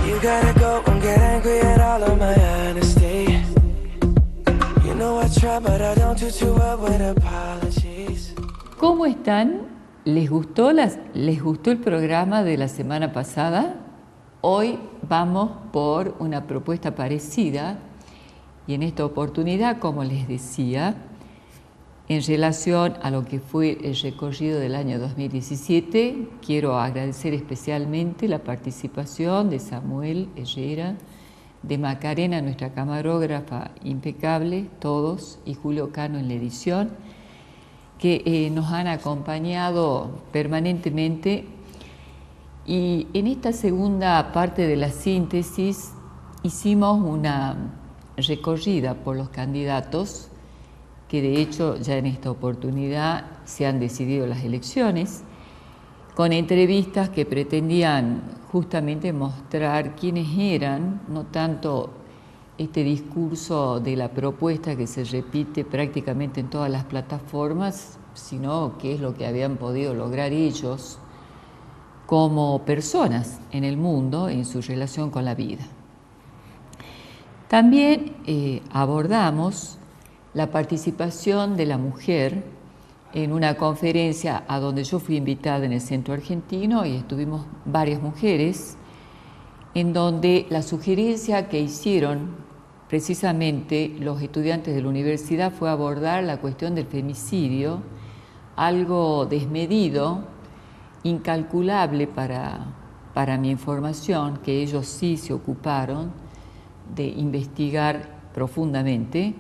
You gotta go and get angry at all of my honesty. You know I try, but I don't do too well with apologies. ¿Cómo están? ¿Les gustó el programa de la semana pasada? Hoy vamos por una propuesta parecida y en esta oportunidad, como les decía, en relación a lo que fue el recorrido del año 2017, quiero agradecer especialmente la participación de Samuel Herrera, de Macarena, nuestra camarógrafa impecable, todos, y Julio Cano en la edición, que nos han acompañado permanentemente. Y en esta segunda parte de la síntesis hicimos una recorrida por los candidatos, que de hecho ya en esta oportunidad se han decidido las elecciones, con entrevistas que pretendían justamente mostrar quiénes eran, no tanto este discurso de la propuesta que se repite prácticamente en todas las plataformas, sino qué es lo que habían podido lograr ellos como personas en el mundo en su relación con la vida. También abordamos la participación de la mujer en una conferencia a donde yo fui invitada en el Centro Argentino y estuvimos varias mujeres, en donde la sugerencia que hicieron precisamente los estudiantes de la universidad fue abordar la cuestión del femicidio, algo desmedido, incalculable para mi información, que ellos sí se ocuparon de investigar profundamente,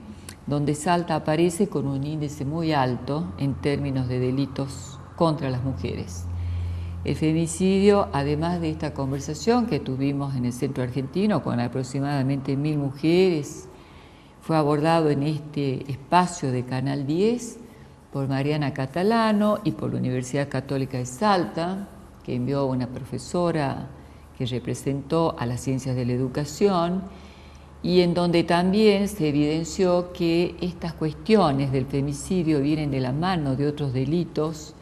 donde Salta aparece con un índice muy alto en términos de delitos contra las mujeres. El femicidio, además de esta conversación que tuvimos en el Centro Argentino con aproximadamente 1000 mujeres, fue abordado en este espacio de Canal 10 por Mariana Catalano y por la Universidad Católica de Salta, que envió una profesora que representó a las ciencias de la educación, y en donde también se evidenció que estas cuestiones del femicidio vienen de la mano de otros delitos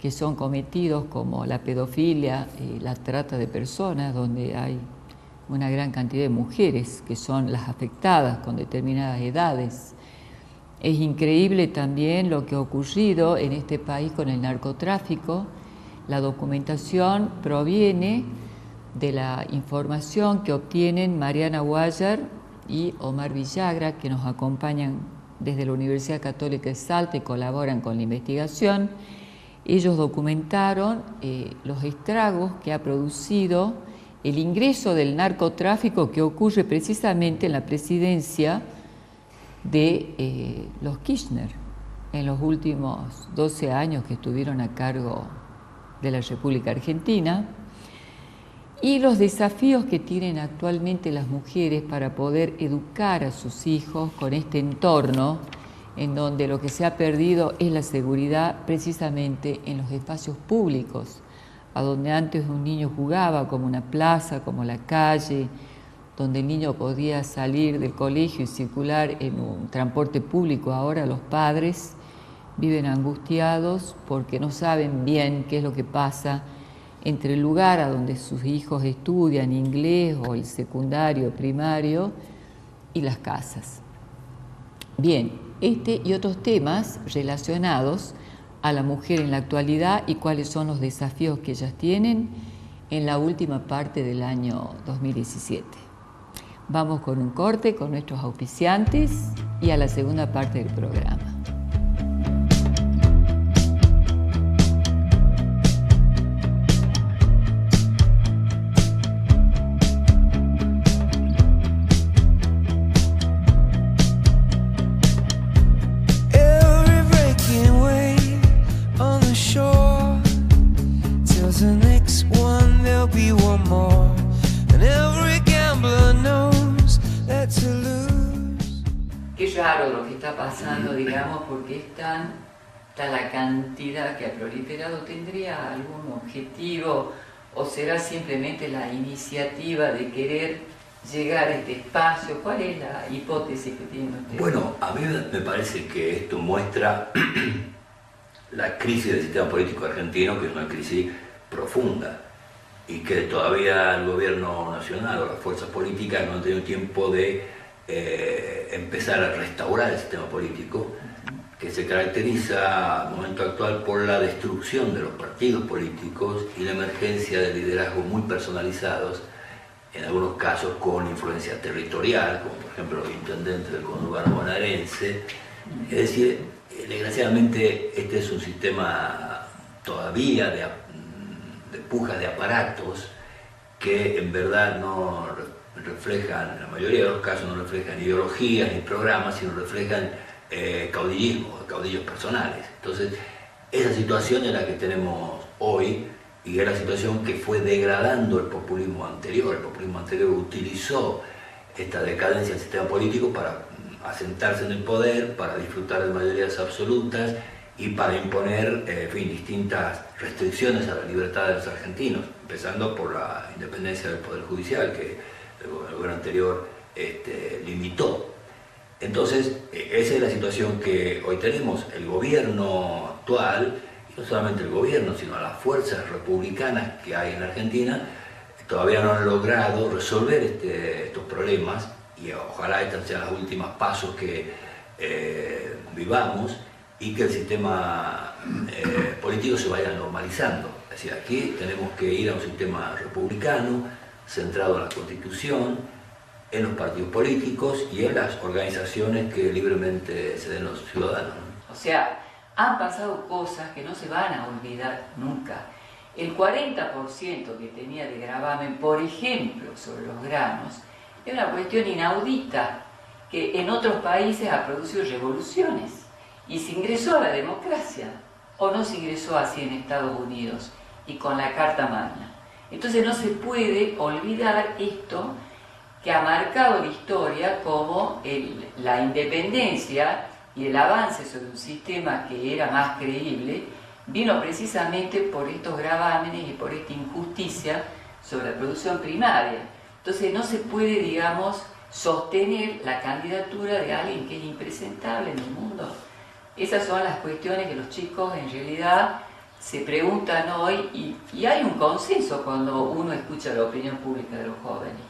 que son cometidos como la pedofilia y la trata de personas, donde hay una gran cantidad de mujeres que son las afectadas con determinadas edades. Es increíble también lo que ha ocurrido en este país con el narcotráfico. La documentación proviene de la información que obtienen Mariana Guayar y Omar Villagra, que nos acompañan desde la Universidad Católica de Salta y colaboran con la investigación. Ellos documentaron los estragos que ha producido el ingreso del narcotráfico que ocurre precisamente en la presidencia de los Kirchner, en los últimos 12 años que estuvieron a cargo de la República Argentina, y los desafíos que tienen actualmente las mujeres para poder educar a sus hijos con este entorno en donde lo que se ha perdido es la seguridad precisamente en los espacios públicos, a donde antes un niño jugaba como una plaza, como la calle, donde el niño podía salir del colegio y circular en un transporte público. Ahora los padres viven angustiados porque no saben bien qué es lo que pasa entre el lugar a donde sus hijos estudian inglés o el secundario, primario, y las casas. Bien, este y otros temas relacionados a la mujer en la actualidad y cuáles son los desafíos que ellas tienen en la última parte del año 2017. Vamos con un corte con nuestros auspiciantes y a la segunda parte del programa. Qué raro lo que está pasando, digamos, porque es tanta la cantidad que ha proliferado. ¿Tendría algún objetivo o será simplemente la iniciativa de querer llegar a este espacio? ¿Cuál es la hipótesis que tienen ustedes? Bueno, a mí me parece que esto muestra la crisis del sistema político argentino, que es una crisis profunda. y que todavía el gobierno nacional o las fuerzas políticas no han tenido tiempo de empezar a restaurar el sistema político, que se caracteriza al momento actual por la destrucción de los partidos políticos y la emergencia de liderazgos muy personalizados, en algunos casos con influencia territorial, como por ejemplo los intendentes del conurbano bonaerense. Es decir, desgraciadamente este es un sistema todavía de pujas de aparatos que en verdad no reflejan, en la mayoría de los casos no reflejan ideologías ni programas, sino reflejan caudillismo, caudillos personales. Entonces, esa situación es la que tenemos hoy y es la situación que fue degradando el populismo anterior. El populismo anterior utilizó esta decadencia del sistema político para asentarse en el poder, para disfrutar de mayorías absolutas y para imponer en fin, distintas restricciones a la libertad de los argentinos, empezando por la independencia del Poder Judicial, que el gobierno anterior limitó. Entonces, esa es la situación que hoy tenemos. El gobierno actual, y no solamente el gobierno, sino las fuerzas republicanas que hay en Argentina, todavía no han logrado resolver estos problemas, y ojalá estos sean los últimos pasos que vivamos y que el sistema político se vaya normalizando. Es decir, aquí tenemos que ir a un sistema republicano, centrado en la Constitución, en los partidos políticos y en las organizaciones que libremente se den los ciudadanos. O sea, han pasado cosas que no se van a olvidar nunca. El 40% que tenía de gravamen, por ejemplo, sobre los granos, es una cuestión inaudita que en otros países ha producido revoluciones y se ingresó a la democracia, o no se ingresó así en Estados Unidos y con la Carta Magna. Entonces no se puede olvidar esto que ha marcado la historia como la independencia y el avance sobre un sistema que era más creíble, vino precisamente por estos gravámenes y por esta injusticia sobre la producción primaria. Entonces no se puede, digamos, sostener la candidatura de alguien que es impresentable en el mundo. Esas son las cuestiones que los chicos en realidad se preguntan hoy y hay un consenso cuando uno escucha la opinión pública de los jóvenes.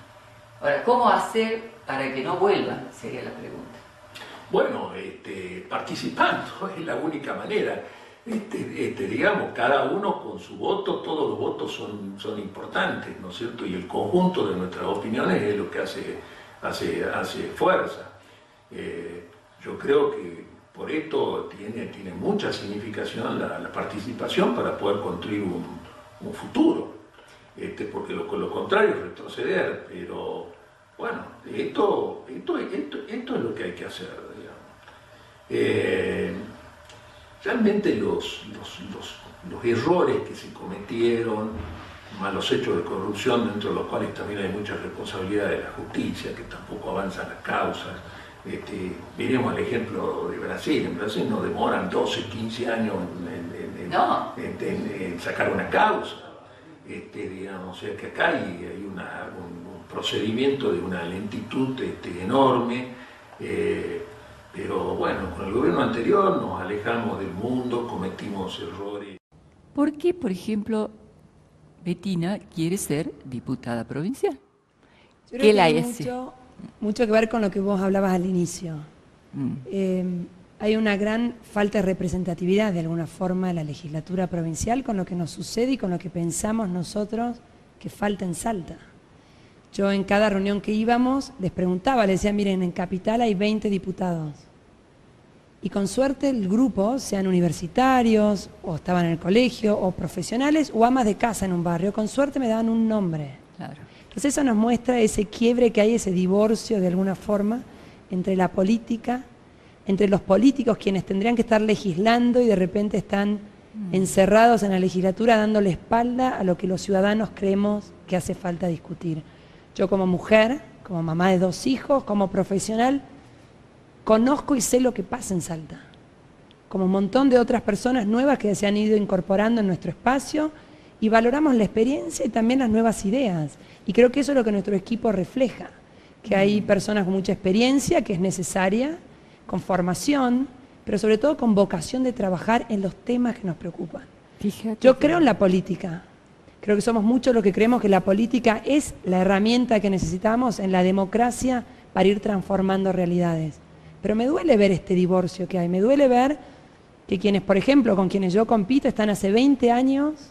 Ahora, ¿cómo hacer para que no vuelvan? Sería la pregunta. Bueno, participando es la única manera. Digamos, cada uno con su voto, todos los votos son importantes, ¿no es cierto? Y el conjunto de nuestras opiniones es lo que hace fuerza. Yo creo que por esto tiene mucha significación la participación para poder construir un futuro. Porque lo contrario es retroceder, pero bueno, esto es lo que hay que hacer, digamos. Realmente los errores que se cometieron, malos hechos de corrupción, dentro de los cuales también hay mucha responsabilidad de la justicia, que tampoco avanzan las causas. Miremos al ejemplo de Brasil. En Brasil no demoran 12, 15 años en sacar una causa. Digamos, o sea que acá hay un procedimiento de una lentitud enorme, pero bueno, con el gobierno anterior nos alejamos del mundo, cometimos errores. ¿Por qué, por ejemplo, Bettina quiere ser diputada provincial? Yo creo que hay mucho que ver con lo que vos hablabas al inicio. Hay una gran falta de representatividad de alguna forma en la legislatura provincial con lo que nos sucede y con lo que pensamos nosotros que falta en Salta. Yo en cada reunión que íbamos les preguntaba, les decía, miren, en Capital hay 20 diputados. Y con suerte el grupo, sean universitarios, o estaban en el colegio, o profesionales, o amas de casa en un barrio, con suerte me daban un nombre. Claro. Entonces eso nos muestra ese quiebre que hay, ese divorcio de alguna forma entre la política, entre los políticos quienes tendrían que estar legislando y de repente están encerrados en la legislatura dándole espalda a lo que los ciudadanos creemos que hace falta discutir. Yo como mujer, como mamá de 2 hijos, como profesional, conozco y sé lo que pasa en Salta. Como un montón de otras personas nuevas que se han ido incorporando en nuestro espacio y valoramos la experiencia y también las nuevas ideas. Y creo que eso es lo que nuestro equipo refleja, que hay personas con mucha experiencia, que es necesaria, con formación, pero sobre todo con vocación de trabajar en los temas que nos preocupan. Fíjate Yo creo en la política, Creo que somos muchos los que creemos que la política es la herramienta que necesitamos en la democracia para ir transformando realidades. Pero me duele ver este divorcio que hay, me duele ver que quienes, por ejemplo, con quienes yo compito, están hace 20 años,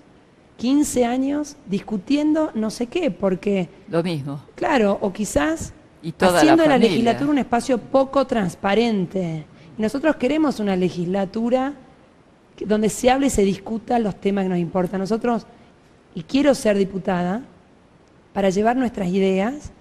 15 años, discutiendo no sé qué, porque... Lo mismo. Claro, o quizás Y toda haciendo de la familia. legislatura un espacio poco transparente. Y nosotros queremos una legislatura donde se hable y se discuta los temas que nos importan. Nosotros, y quiero ser diputada, para llevar nuestras ideas,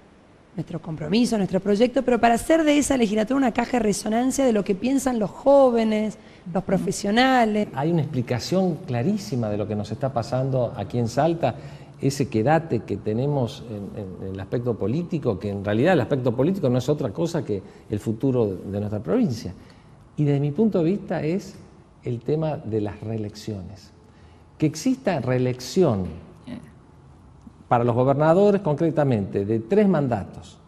nuestro compromiso, nuestro proyecto, pero para hacer de esa legislatura una caja de resonancia de lo que piensan los jóvenes, los profesionales. Hay una explicación clarísima de lo que nos está pasando aquí en Salta, ese quedate que tenemos en el aspecto político, que en realidad el aspecto político no es otra cosa que el futuro de nuestra provincia. Y desde mi punto de vista es el tema de las reelecciones. Que exista reelección para los gobernadores concretamente de 3 mandatos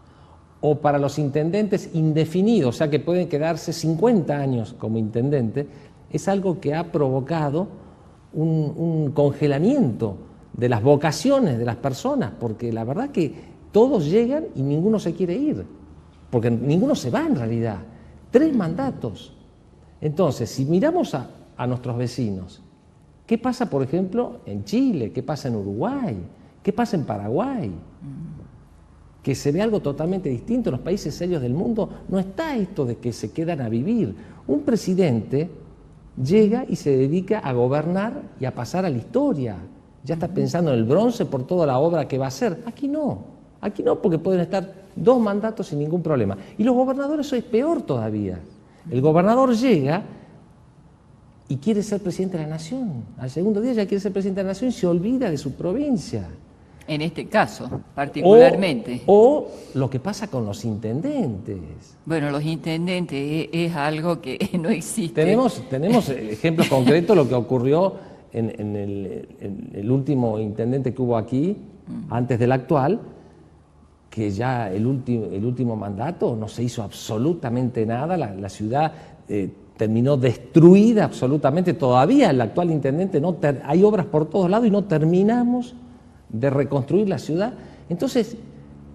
o para los intendentes indefinidos, o sea que pueden quedarse 50 años como intendente, es algo que ha provocado un congelamiento de las vocaciones de las personas, porque la verdad que todos llegan y ninguno se quiere ir, porque ninguno se va en realidad. 3 mandatos. Entonces, si miramos a nuestros vecinos, ¿qué pasa, por ejemplo, en Chile? ¿Qué pasa en Uruguay? ¿Qué pasa en Paraguay? Que se ve algo totalmente distinto. En los países serios del mundo no está esto de que se quedan a vivir. Un presidente llega y se dedica a gobernar y a pasar a la historia. Ya está pensando en el bronce por toda la obra que va a hacer. Aquí no, porque pueden estar 2 mandatos sin ningún problema. Y los gobernadores eso es peor todavía. El gobernador llega y quiere ser presidente de la nación. Al segundo día ya quiere ser presidente de la nación y se olvida de su provincia. En este caso, particularmente. O lo que pasa con los intendentes. Bueno, los intendentes es algo que no existe. Tenemos ejemplos concretos de lo que ocurrió en el último intendente que hubo aquí, antes del actual, que ya el último mandato no se hizo absolutamente nada, la ciudad terminó destruida absolutamente. Todavía el actual intendente hay obras por todos lados y no terminamos de reconstruir la ciudad. Entonces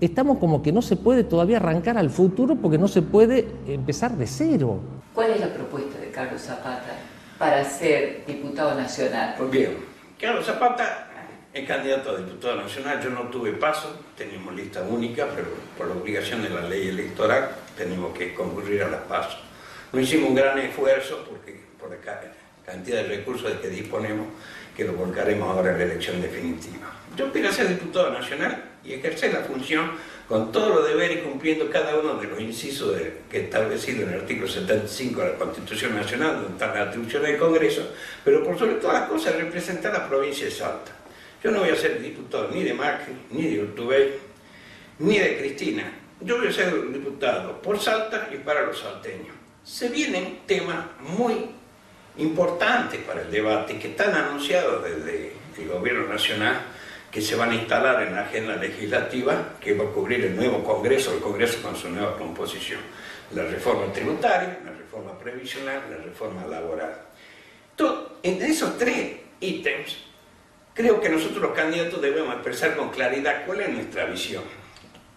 estamos como que no se puede todavía arrancar al futuro porque no se puede empezar de cero. ¿Cuál es la propuesta de Carlos Zapata para ser diputado nacional? Bien, Carlos Zapata es candidato a diputado nacional. Yo no tuve paso, teníamos lista única, pero por la obligación de la ley electoral tenemos que concurrir a las pasos. No hicimos un gran esfuerzo porque por la cantidad de recursos de que disponemos, que lo volcaremos ahora en la elección definitiva. Yo aspiro a ser diputado nacional y ejercer la función con todos los deberes, cumpliendo cada uno de los incisos que establecido en el artículo 75 de la Constitución Nacional, donde están las atribuciones del Congreso, pero por sobre todas las cosas representar a la provincia de Salta. Yo no voy a ser diputado ni de Macri, ni de Urtubey, ni de Cristina. Yo voy a ser diputado por Salta y para los salteños. Se vienen temas muy importantes para el debate que están anunciados desde el Gobierno Nacional, que se van a instalar en la agenda legislativa que va a cubrir el nuevo Congreso, el Congreso con su nueva composición. La reforma tributaria, la reforma previsional, la reforma laboral. En esos 3 ítems, creo que nosotros los candidatos debemos expresar con claridad cuál es nuestra visión.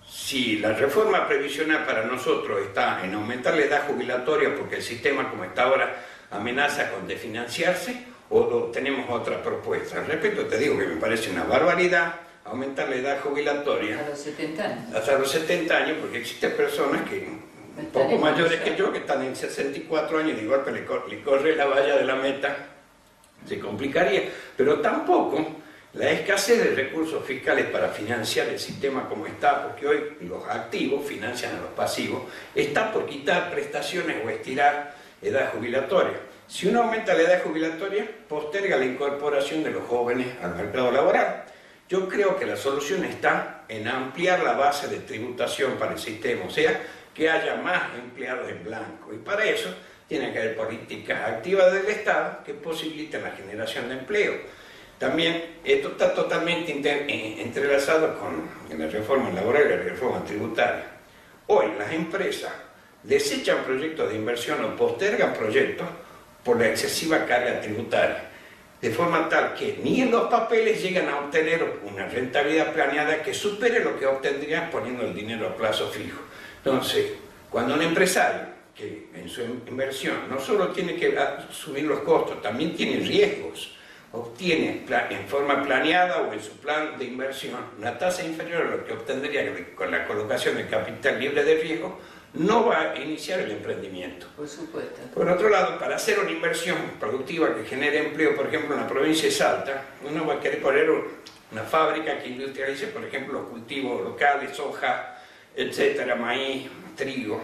Si la reforma previsional para nosotros está en aumentar la edad jubilatoria porque el sistema como está ahora amenaza con desfinanciarse, o tenemos otra propuesta. Al respecto te digo que me parece una barbaridad aumentar la edad jubilatoria A los 70 años. hasta los 70 años, porque existen personas que un poco mayores que yo, que están en 64 años y de golpe le corre la valla de la meta, se complicaría. Pero tampoco la escasez de recursos fiscales para financiar el sistema como está, porque hoy los activos financian a los pasivos, está por quitar prestaciones o estirar edad jubilatoria. Si uno aumenta la edad jubilatoria, posterga la incorporación de los jóvenes al mercado laboral. Yo creo que la solución está en ampliar la base de tributación para el sistema, o sea, que haya más empleados en blanco. Y para eso tiene que haber políticas activas del Estado que posibiliten la generación de empleo. También esto está totalmente entrelazado con la reforma laboral y la reforma tributaria. Hoy las empresas desechan proyectos de inversión o postergan proyectos por la excesiva carga tributaria. de forma tal que ni en los papeles llegan a obtener una rentabilidad planeada que supere lo que obtendrían poniendo el dinero a plazo fijo. Entonces, cuando un empresario que en su inversión no solo tiene que asumir los costos, también tiene riesgos, obtiene en forma planeada o en su plan de inversión una tasa inferior a lo que obtendría con la colocación de capital libre de riesgo, no va a iniciar el emprendimiento. Por supuesto. Por otro lado, para hacer una inversión productiva que genere empleo, por ejemplo, en la provincia de Salta, uno va a querer poner una fábrica que industrialice, por ejemplo, los cultivos locales, soja, etcétera, maíz, trigo.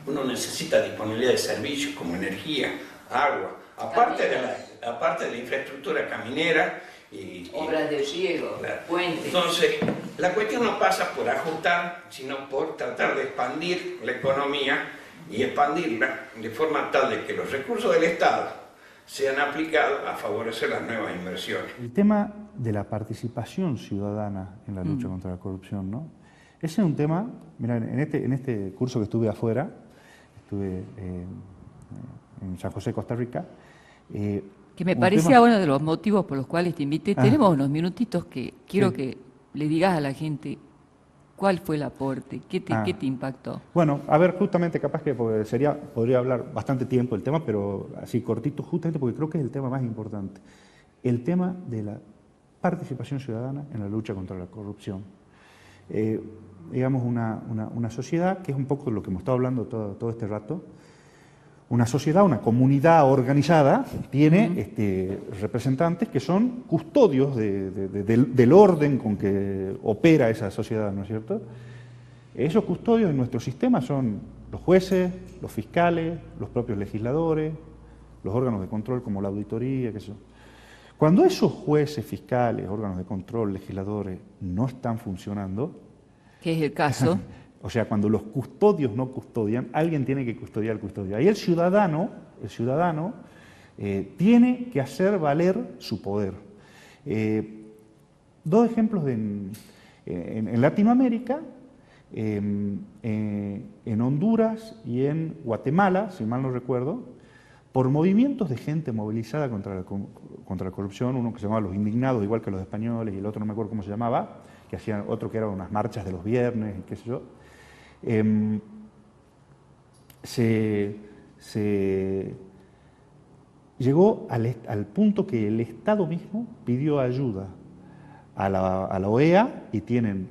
Uno necesita disponibilidad de servicios como energía, agua, aparte de la infraestructura caminera y obras de riego, claro, puentes. Entonces, la cuestión no pasa por ajustar, sino por tratar de expandir la economía y expandirla de forma tal de que los recursos del Estado sean aplicados a favorecer las nuevas inversiones. El tema de la participación ciudadana en la lucha contra la corrupción, ¿no? Ese es un tema, mira, en este curso que estuve afuera, estuve en San José, Costa Rica. Que me parecía uno de los motivos por los cuales te invité. Tenemos unos minutitos que quiero que le digas a la gente cuál fue el aporte, qué te impactó. Bueno, a ver, justamente capaz que podría hablar bastante tiempo del tema, pero así cortito, justamente porque creo que es el tema más importante. El tema de la participación ciudadana en la lucha contra la corrupción. Digamos, una sociedad, que es un poco lo que hemos estado hablando todo este rato, una sociedad, una comunidad organizada, tiene representantes que son custodios del orden con que opera esa sociedad, ¿no es cierto? Esos custodios en nuestro sistema son los jueces, los fiscales, los propios legisladores, los órganos de control como la auditoría, qué sé yo. Cuando esos jueces, fiscales, órganos de control, legisladores no están funcionando, ¿qué es el caso? O sea, cuando los custodios no custodian, alguien tiene que custodiar al custodio. Ahí el ciudadano tiene que hacer valer su poder. Dos ejemplos en Latinoamérica, en Honduras y en Guatemala, si mal no recuerdo, por movimientos de gente movilizada contra la corrupción, uno que se llamaba Los Indignados, igual que los españoles, y el otro no me acuerdo cómo se llamaba, que hacían otro que eran unas marchas de los viernes, y qué sé yo. Se llegó al punto que el Estado mismo pidió ayuda a la OEA y tienen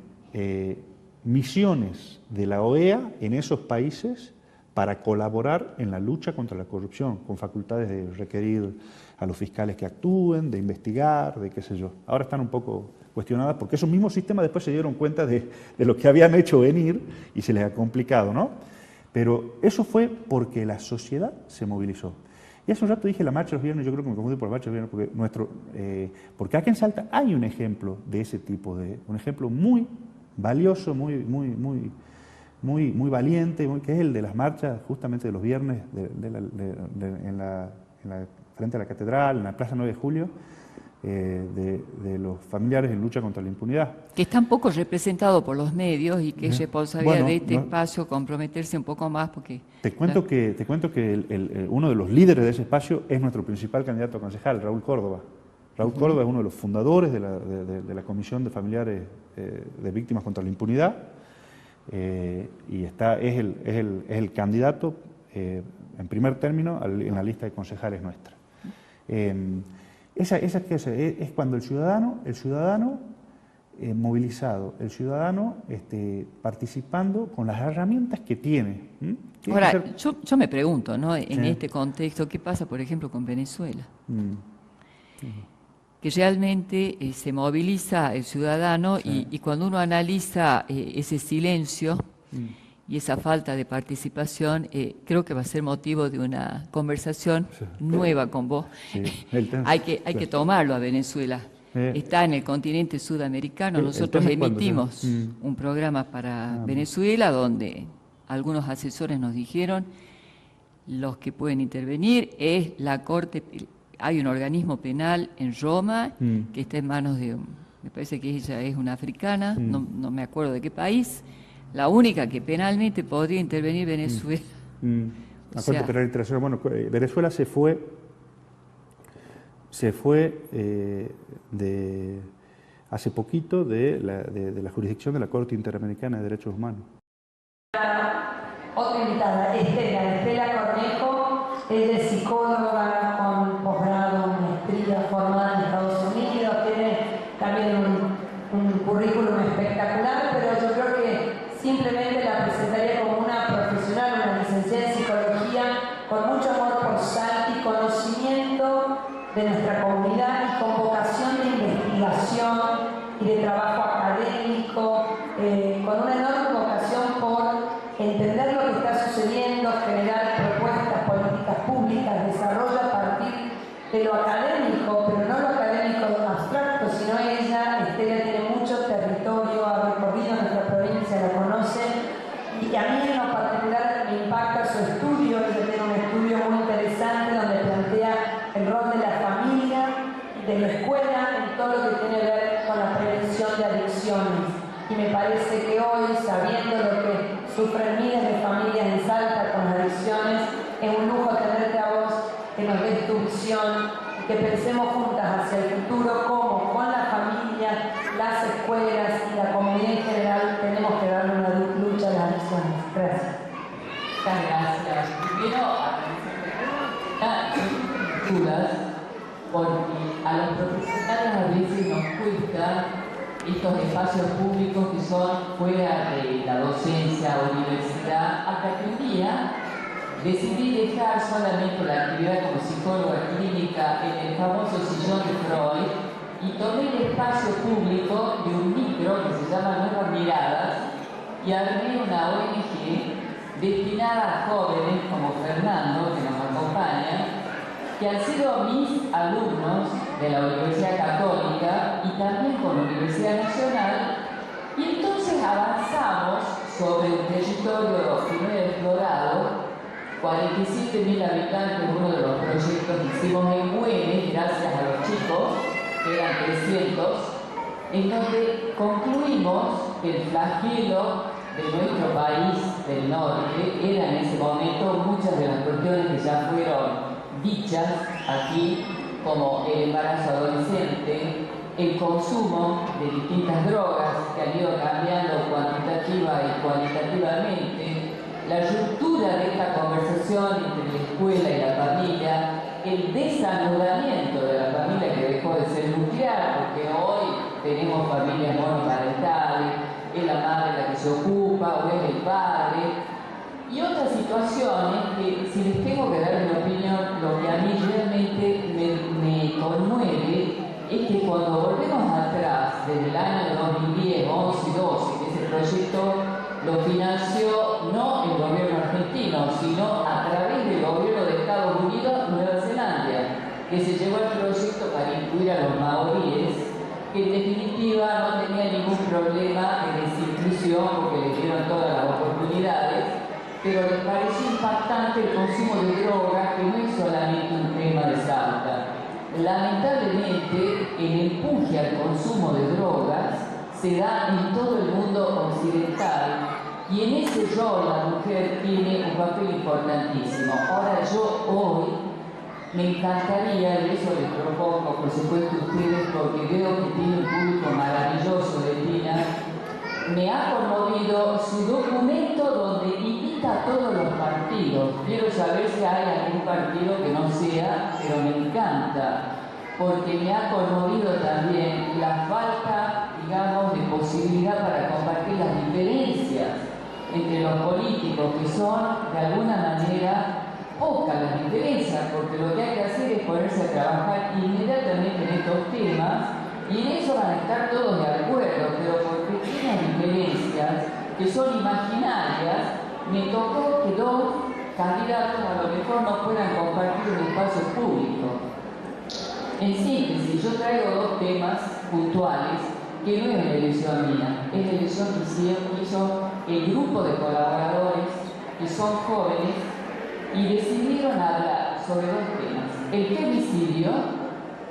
misiones de la OEA en esos países para colaborar en la lucha contra la corrupción, con facultades de requerir a los fiscales que actúen, de investigar, de qué sé yo. Ahora están un poco cuestionadas porque esos mismos sistemas después se dieron cuenta de lo que habían hecho venir y se les ha complicado, ¿no? Pero eso fue porque la sociedad se movilizó. Y hace un rato dije la marcha de los viernes, yo creo que me confundí por la marcha de los viernes, porque aquí en Salta hay un ejemplo de ese tipo, un ejemplo muy valioso, muy valiente, que es el de las marchas justamente de los viernes frente a la catedral, en la Plaza 9 de Julio, de los familiares en lucha contra la impunidad. Que está un poco representado por los medios y que es responsabilidad de este espacio comprometerse un poco más porque... Te cuento que uno de los líderes de ese espacio es nuestro principal candidato a concejal, Raúl Córdoba. Raúl Córdoba es uno de los fundadores de la Comisión de Familiares de Víctimas contra la Impunidad y es el candidato en primer término en la lista de concejales nuestra. Esa es cuando el ciudadano movilizado, el ciudadano participando con las herramientas que tiene. Ahora, yo me pregunto, ¿no? En este contexto, ¿qué pasa, por ejemplo, con Venezuela? Que realmente se moviliza el ciudadano y cuando uno analiza ese silencio y esa falta de participación, creo que va a ser motivo de una conversación nueva con vos. Sí. Hay que tomarlo a Venezuela. Está en el continente sudamericano. Nosotros emitimos un programa para Venezuela donde algunos asesores nos dijeron los que pueden intervenir es la Corte. Hay un organismo penal en Roma que está en manos de, me parece que ella es una africana, no me acuerdo de qué país, la única que penalmente podría intervenir Venezuela. Bueno, Venezuela se fue se fue hace poquito de la jurisdicción de la Corte Interamericana de Derechos Humanos. Otra invitada, Estela Cornejo, ella es psicóloga con posgrado, maestría formada en Estados Unidos, tiene también un currículum espectacular, pero yo creo que simplemente la presentaría como una profesional, una licenciada en psicología, con mucho amor por Salta y conocimiento de nuestra comunidad y con vocación de investigación y de trabajo académico, con una enorme vocación por entender lo que está sucediendo, generar propuestas políticas públicas, desarrollo a partir de lo académico, pero no lo académico abstracto, sino ella, Estela, tiene mucho territorio, ha recorrido nuestra provincia, la conoce, y a mí en lo particular me impacta su estudio. Ella tiene un estudio muy interesante donde plantea el rol de la familia y de la escuela en todo lo que tiene que ver con la prevención de adicciones. Y me parece que hoy, sabiendo lo que sufren miles de familias en Salta con adicciones, es un lujo tenerte a vos que nos des tu visión y que pensemos juntas hacia el futuro cómo con la familia, las escuelas y la comunidad en general tenemos que darle una lucha a las adicciones. Gracias. Muchas gracias. Primero, dudas, porque a los profesionales a veces nos cuesta estos espacios públicos que son fuera de la docencia o universidad, hasta que un día decidí dejar solamente la actividad como psicóloga clínica en el famoso sillón de Freud y tomé el espacio público de un micro que se llama Nuevas Miradas y armé una ONG destinada a jóvenes como Fernando, que nos acompaña, que han sido mis alumnos de la Universidad Católica y también con la Universidad Nacional, y entonces avanzamos sobre un territorio que no era explorado, 47.000 habitantes, uno de los proyectos que hicimos en Güemes, gracias a los chicos, que eran 300, en donde concluimos que el flagelo de nuestro país del norte era en ese momento muchas de las cuestiones que ya fueron dichas aquí, como el embarazo adolescente, el consumo de distintas drogas que han ido cambiando cuantitativa y cualitativamente, la ruptura de esta conversación entre la escuela y la familia, el desanudamiento de la familia que dejó de ser nuclear, porque hoy tenemos familias monoparentales, es la madre la que se ocupa o es el padre, y otras situaciones que, si les tengo que dar mi opinión, lo que a mí realmente me conmueve es que cuando volvemos atrás, desde el año 2010, 11 y 12, que ese proyecto lo financió no el gobierno argentino, sino a través del gobierno de Estados Unidos, Nueva Zelanda, que se llevó el proyecto para incluir a los maoríes, que en definitiva no tenía ningún problema de desinclusión porque les dieron todas las oportunidades, pero les pareció impactante el consumo de drogas, que no es solamente un tema de Salta. Lamentablemente, el empuje al consumo de drogas se da en todo el mundo occidental y en ese rol la mujer tiene un papel importantísimo. Ahora yo hoy me encantaría, y eso les propongo por supuesto a ustedes porque veo que tiene un público maravilloso de Tina, me ha conmovido su documento donde invita a todos los partidos. Quiero saber si hay algún partido que no sea, pero me encanta, porque me ha conmovido también la falta, digamos, de posibilidad para compartir las diferencias entre los políticos, que son, de alguna manera, pocas las diferencias, porque lo que hay que hacer es ponerse a trabajar inmediatamente en estos temas, y en eso van a estar todos de acuerdo, pero por pequeñas diferencias que son imaginarias, me tocó que dos candidatos a lo mejor no puedan compartir un espacio público. En síntesis, yo traigo dos temas puntuales que no es una elección mía, es la elección que hizo el grupo de colaboradores que son jóvenes y decidieron hablar sobre dos temas: el femicidio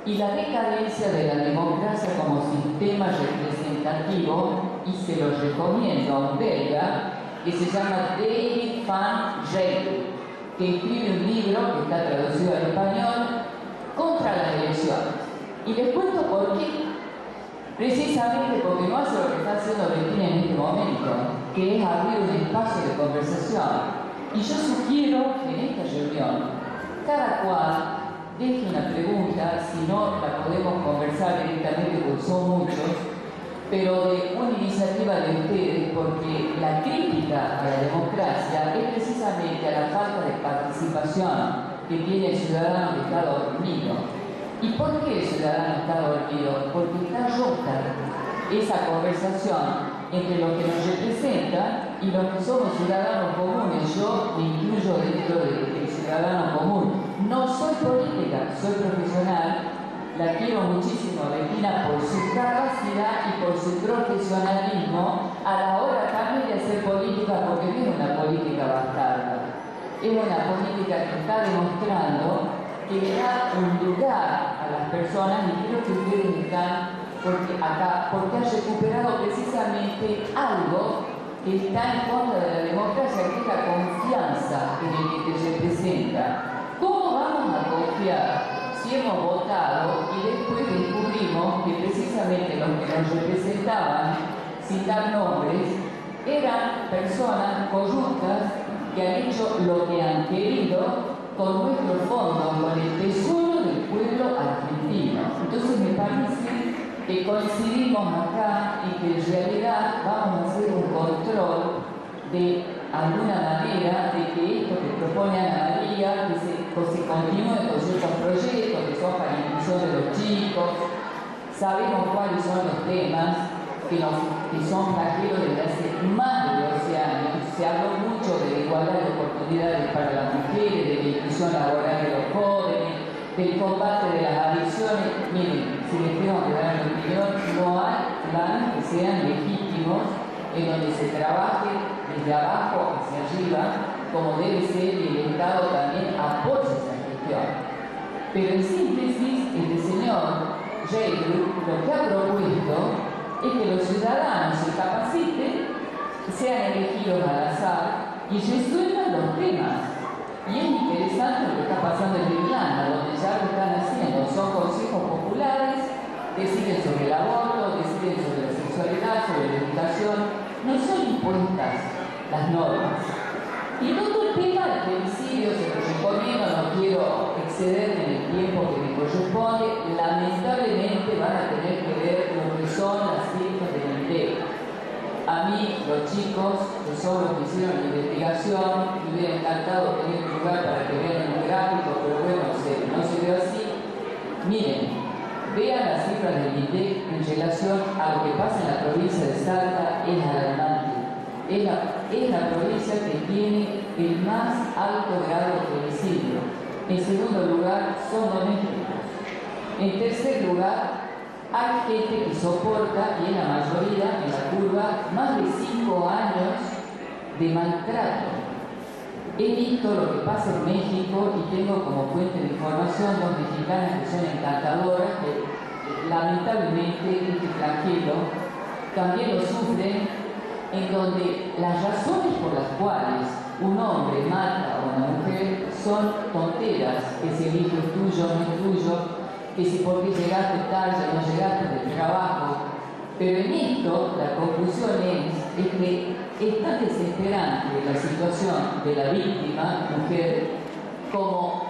y la decadencia de la democracia como sistema representativo, y se los recomiendo a un belga que se llama David van Reyk, que escribe un libro que está traducido al español contra las elecciones. Y les cuento por qué. Precisamente porque no hace lo que está haciendo Argentina en este momento, que es abrir un espacio de conversación. Y yo sugiero que en esta reunión cada cual deje una pregunta, si no la podemos conversar directamente porque son muchos, pero de una iniciativa de ustedes, porque la crítica a la democracia es precisamente a la falta de participación que tiene el ciudadano que está dormido. ¿Y por qué el ciudadano está dormido? Porque está rota esa conversación entre los que nos representan y los que somos ciudadanos comunes. Yo me incluyo dentro del ciudadano común. No soy política, soy profesional. La quiero muchísimo a Bettina por su capacidad y por su profesionalismo a la hora también de hacer política, porque no es una política bastarda, es una política que está demostrando que le da un lugar a las personas, y creo que ustedes están acá porque han recuperado precisamente algo que está en contra de la democracia, que es la confianza en el que te representa. ¿Cómo vamos a confiar si hemos votado y después descubrimos que precisamente los que nos representaban, sin dar nombres, eran personas corruptas que han hecho lo que han querido con nuestros fondos, con el tesoro del pueblo argentino? Entonces me parece que coincidimos acá y que en realidad vamos a hacer un control de alguna manera de que esto que propone Ana María, que se continúe con ciertos proyectos que son para la inclusión de los chicos. Sabemos cuáles son los temas que son flagelos desde hace más de 12 años. Se habló mucho de la igualdad de oportunidades para las mujeres, de la inclusión laboral de los jóvenes, del combate de las adicciones. Miren, si les tengo que dar mi opinión, no hay planes que sean legítimos en donde se trabaje desde abajo hacia arriba, como debe ser, y el Estado también apoya esa gestión. Pero en síntesis, este señor Jayru lo que ha propuesto es que los ciudadanos se capaciten, sean elegidos al azar y resuelvan los temas. Y es interesante lo que está pasando en Irlanda, donde ya lo están haciendo. Son consejos populares, deciden sobre el aborto, deciden sobre la sexualidad, sobre la educación. No son impuestas las normas. Y el otro tema del femicidio, se lo recomiendo, no quiero excederme en el tiempo que me corresponde, lamentablemente van a tener que ver lo que son las cifras del INDEC. A mí, los chicos, que son los que hicieron la investigación, me hubiera encantado tener un lugar para que vean un gráfico, pero bueno, no se ve así. Miren, vean las cifras del INDEC en relación a lo que pasa en la provincia de Salta, es alarmante. Es la provincia que tiene el más alto grado de femicidio. En segundo lugar, son domésticos. En tercer lugar, hay gente que soporta, y en la mayoría, en la curva, más de 5 años de maltrato. He visto lo que pasa en México y tengo como fuente de información dos mexicanas que son encantadoras, que lamentablemente este flagelo también lo sufren, en donde las razones por las cuales un hombre mata a una mujer son tonteras, que si el hijo es tuyo o no es tuyo, que si por qué llegaste tarde o no llegaste del trabajo. Pero en esto la conclusión es que es tan desesperante la situación de la víctima, mujer, como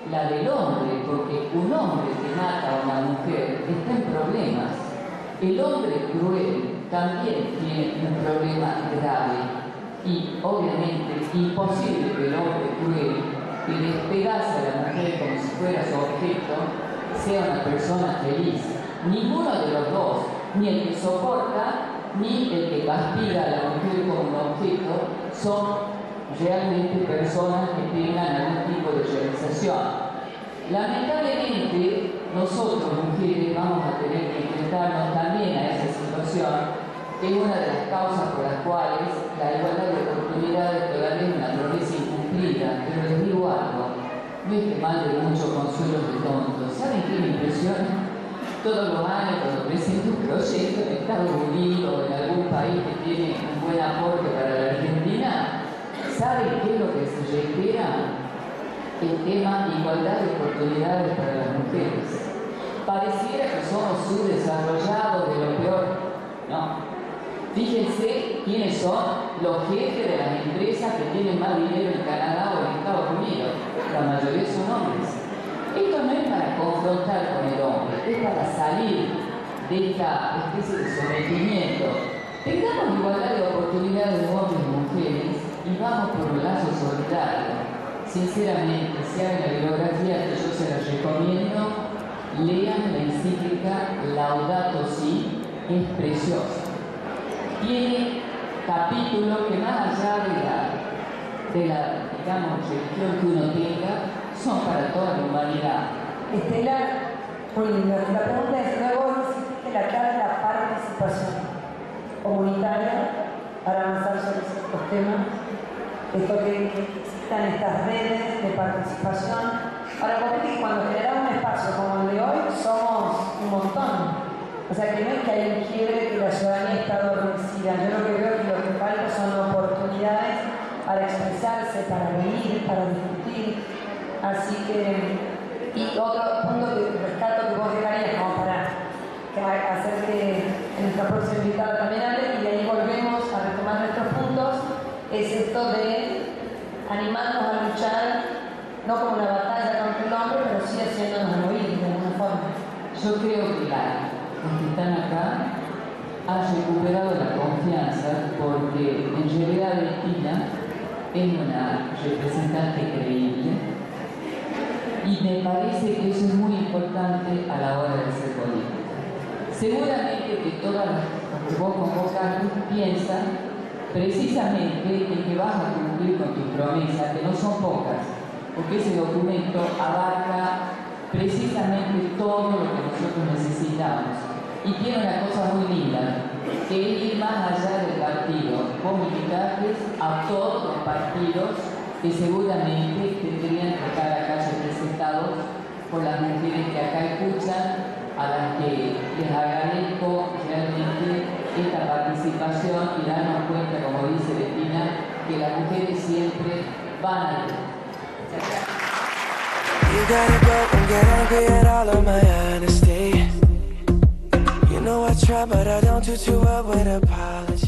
la del hombre, porque un hombre que mata a una mujer está en problemas. El hombre cruel también tiene un problema grave y obviamente imposible que el hombre cruel que despedaza a la mujer como si fuera su objeto sea una persona feliz. Ninguno de los dos, ni el que soporta ni el que castiga a la mujer como un objeto, son realmente personas que tengan algún tipo de realización. Lamentablemente, nosotros mujeres vamos a tener que enfrentarnos también a esa situación, que es una de las causas por las cuales la igualdad de oportunidades todavía es una promesa incumplida. Pero les digo algo, no es que mande mucho consuelo de tontos. ¿Saben qué me impresiona? Todos los años cuando presento un proyecto en Estados Unidos o en algún país que tiene un buen aporte para la Argentina, ¿saben qué es lo que se reitera? el tema igualdad de oportunidades para las mujeres. Pareciera que somos subdesarrollados de lo peor. No. Fíjense quiénes son los jefes de las empresas que tienen más dinero en Canadá o en Estados Unidos. La mayoría son hombres. Esto no es para confrontar con el hombre, es para salir de esta especie de sometimiento. Tengamos igualdad de oportunidades de hombres y mujeres y vamos por un lazo solidario. Sinceramente, si hagan la bibliografía que yo se las recomiendo, lean la encíclica Laudato Si, es preciosa. Tiene capítulos que más allá de la digamos, religión que uno tenga, son para toda la humanidad. Estela, muy lindo. La pregunta es, luego insististe la clave de la participación comunitaria para avanzar sobre estos temas, esto que existan estas redes de participación. Ahora, cuando generamos un espacio como el de hoy, somos un montón. O sea, que no es que hay un quiebre, que la ciudadanía está adormecida. Yo lo que veo es que lo que falta son oportunidades para expresarse, para reír, para discutir. Así que, y otro punto que rescato que vos dejarías como para hacer que nuestra próxima invitada también hable, y de ahí volvemos a retomar nuestros puntos, es esto de animarnos a luchar, no como una batalla contra el hombre, pero sí haciéndonos oír de alguna forma. Yo creo que los que están acá han recuperado la confianza porque en realidad Bettina es una representante creíble y me parece que eso es muy importante a la hora de ser política. Seguramente que todas las que vos convocás piensan precisamente en que vas a cumplir con tus promesas, que no son pocas, porque ese documento abarca precisamente todo lo que nosotros necesitamos. Y tiene una cosa muy linda, que es ir más allá del partido. Vos invitaste a todos los partidos que seguramente tendrían que estar acá representados por las mujeres que acá escuchan, a las que les agradezco realmente esta participación y darnos cuenta, como dice Bettina, que las mujeres siempre van a ir. You gotta go and get angry at all of my honesty. You know I try, but I don't do too well with apologies.